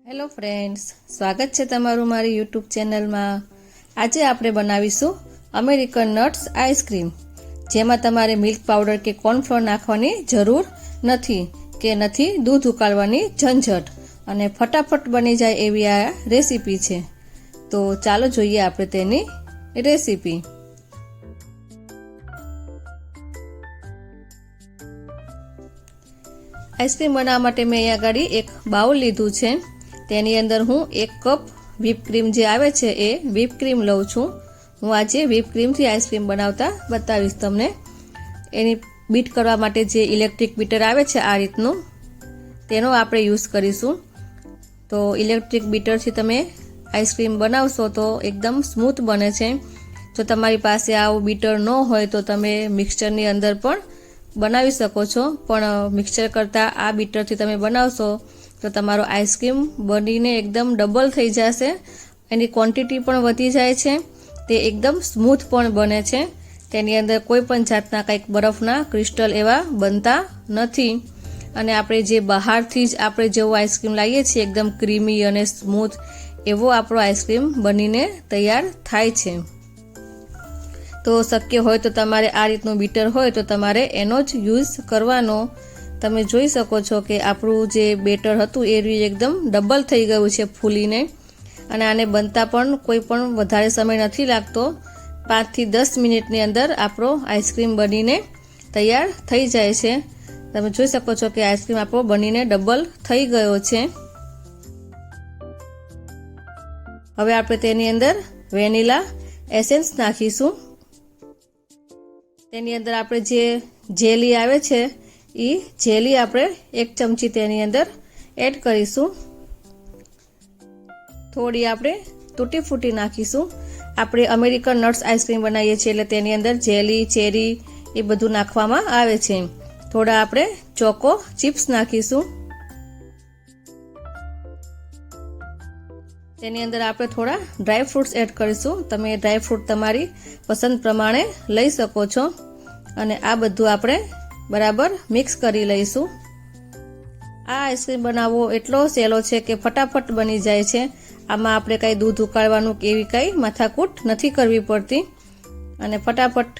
Hello friends, સ્વાગત છે તમારું મારી યુટ્યુબ ચેનલમાં। આજે આપણે બનાવીશું અમેરિકન નટ્સ આઈસ્ક્રીમ, જેમાં તમારે મિલ્ક પાવડર કે કોર્નફ્લોર નાખવાની જરૂર નથી દૂધ ઉકાળવાની ઝંઝટ, અને ફટાફટ બની જાય એવી આ રેસીપી છે। તો ચાલો જોઈએ આપણે તેની રેસીપી। આઈસ્ક્રીમ બનાવવા માટે મેં અહીંયા આગળ એક બાઉલ લીધું છે। તેની અંદર હું 1 કપ વ્હીપ ક્રીમ જે આવે છે એ વ્હીપ ક્રીમ લઉં છું। હું આજે વ્હીપ ક્રીમથી આઈસ્ક્રીમ બનાવતા બતાવીશ તમને। એની બીટ કરવા માટે જે ઇલેક્ટ્રિક બીટર આવે છે આ રીતનું, તેનો આપણે યુઝ કરીશું। તો ઇલેક્ટ્રિક બીટરથી તમે આઈસ્ક્રીમ બનાવશો તો એકદમ સ્મૂથ બને છે। જો તમારી પાસે આવું બીટર ન હોય તો તમે મિક્સચરની અંદર પણ બનાવી શકો છો, પણ મિક્સચર કરતાં આ બીટરથી તમે બનાવશો તો તમારો આઈસ્ક્રીમ બનીને એકદમ ડબલ થઈ જશે, એની ક્વોન્ટિટી પણ વધી જાય છે, તે એકદમ સ્મૂથ પણ બને છે। તેની અંદર કોઈ પણ જાતના કંઈક બરફના ક્રિસ્ટલ એવા બનતા નથી, અને આપણે જે બહારથી જ આપણે જેવો આઈસ્ક્રીમ લાવીએ છીએ એકદમ ક્રીમી અને સ્મૂથ, એવો આપણો આઈસ્ક્રીમ બનીને તૈયાર થાય છે। તો શક્ય હોય તો તમારે આ રીતનું બીટર હોય તો તમારે એનો જ યુઝ કરવાનો। તમે જોઈ શકો છો કે આપણું જે બેટર હતું એ એકદમ ડબલ થઈ ગયું છે ફૂલીને, અને આને બનતા પણ કોઈ પણ વધારે સમય નથી લાગતો। 5 થી 10 મિનિટની અંદર આપણો આઈસ્ક્રીમ બનીને તૈયાર થઈ જાય છે। તમે જોઈ શકો છો કે આઈસ્ક્રીમ આપણો બનીને ડબલ થઈ ગયો છે। હવે આપણે તેની અંદર વેનીલા એસેન્સ નાખીશું। તેની અંદર આપણે જે જેલી આવે છે એ જેલી આપણે 1 ચમચી તેની અંદર એડ કરીશું। થોડી આપણે તૂટી ફૂટી નાખીશું। આપણે અમેરિકન નટ્સ આઈસ્ક્રીમ બનાવીએ છીએ એટલે તેની અંદર જેલી, ચેરી એ બધું નાખવામાં આવે છે। થોડા આપણે ચોકો ચિપ્સ નાખીશું। તેની અંદર આપણે થોડા ડ્રાય ફ્રૂટ્સ એડ કરીશું। તમે ડ્રાય ફ્રૂટ તમારી પસંદ પ્રમાણે લઈ શકો છો, અને આ બધું આપણે બરાબર મિક્સ કરી લઈશું। આ આઈસ્ક્રીમ બનાવવો એટલો સહેલો છે કે ફટાફટ બની જાય છે। આમાં આપણે કાંઈ દૂધ ઉકાળવાનું કે એવી કાંઈ માથાકૂટ નથી કરવી પડતી, અને ફટાફટ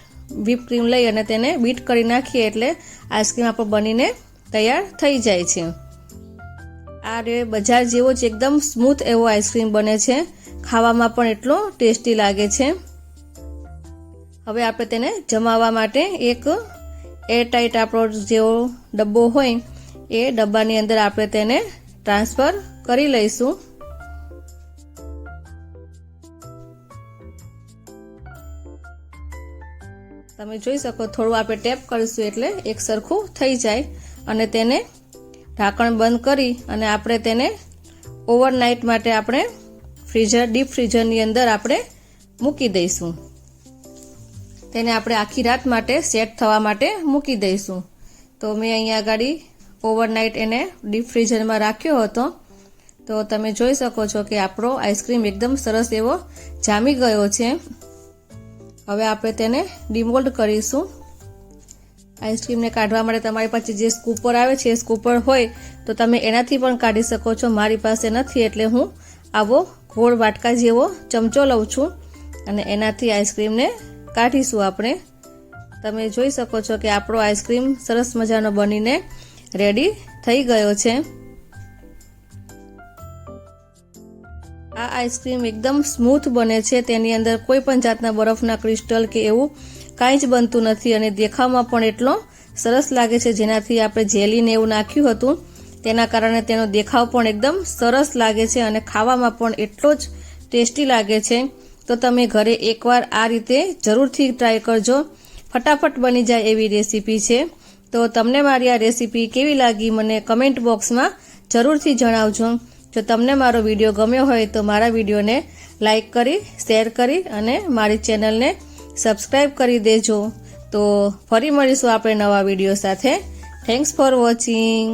વ્હીપ ક્રીમ લઈ અને તેને બીટ કરી નાખીએ એટલે આઈસ્ક્રીમ આપણો બનીને તૈયાર થઈ જાય છે। આ રે બજાર જેવો જ એકદમ સ્મૂથ એવો આઈસ્ક્રીમ બને છે, ખાવામાં પણ એટલો ટેસ્ટી લાગે છે। હવે આપણે તેને જમાવવા માટે એક એરટાઈટ આપણો જેવો ડબ્બો હોય એ ડબ્બાની અંદર આપણે તેને ટ્રાન્સફર કરી લઈશું। તમે જોઈ શકો થોડું આપણે ટેપ કરીશું એટલે એક સરખું થઈ જાય, અને તેને ઢાંકણ બંધ કરી અને આપણે તેને ઓવરનાઇટ માટે આપણે ડીપ ફ્રીઝરની અંદર આપણે મૂકી દઈશું। તેને આપણે આખી રાત માટે સેટ થવા માટે મૂકી દઈશું। તો મેં અહીંયા આગળ ઓવરનાઇટ એને ડીપ ફ્રીઝરમાં રાખ્યો હતો। તો તમે જોઈ શકો છો કે આપણો આઈસ્ક્રીમ એકદમ સરસ એવો જામી ગયો છે। હવે આપણે તેને ડિમોલ્ડ કરીશું। આઈસ્ક્રીમને કાઢવા માટે તમારી પાસે જે સ્કૂપર આવે છે એ સ્કૂપર હોય તો તમે એનાથી પણ કાઢી શકો છો। મારી પાસે નથી એટલે હું આવો ગોળ વાટકા જેવો ચમચો લઉં છું, અને એનાથી આઈસ્ક્રીમને કાઢીશું આપણે। તમે જોઈ શકો છો કે આપણો આઈસ્ક્રીમ સરસ મજાનો બનીને રેડી થઈ ગયો છે। આ આઈસ્ક્રીમ એકદમ સ્મૂથ બને છે, તેની અંદર કોઈ પણ જાતના બરફના ક્રિસ્ટલ કે એવું કાંઈ જ બનતું નથી, અને દેખાવમાં પણ એટલો સરસ લાગે છે। જેનાથી આપણે જેલીને એવું નાખ્યું હતું તેના કારણે તેનો દેખાવ પણ એકદમ સરસ લાગે છે, અને ખાવામાં પણ એટલો જ ટેસ્ટી લાગે છે। તો તમે ઘરે એકવાર આ રીતે જરૂરથી ટ્રાય કરજો, ફટાફટ બની જાય એવી રેસીપી છે। તો તમને મારી આ રેસીપી કેવી લાગી મને કમેન્ટ બોક્સમાં જરૂરથી જણાવજો। જો તમને મારો વિડીયો ગમ્યો હોય તો મારા વિડીયોને લાઈક કરી, શેર કરી અને મારી ચેનલને સબસ્ક્રાઈબ કરી દેજો। તો ફરી મળીશું આપણે નવા વિડીયો સાથે। Thanks for watching.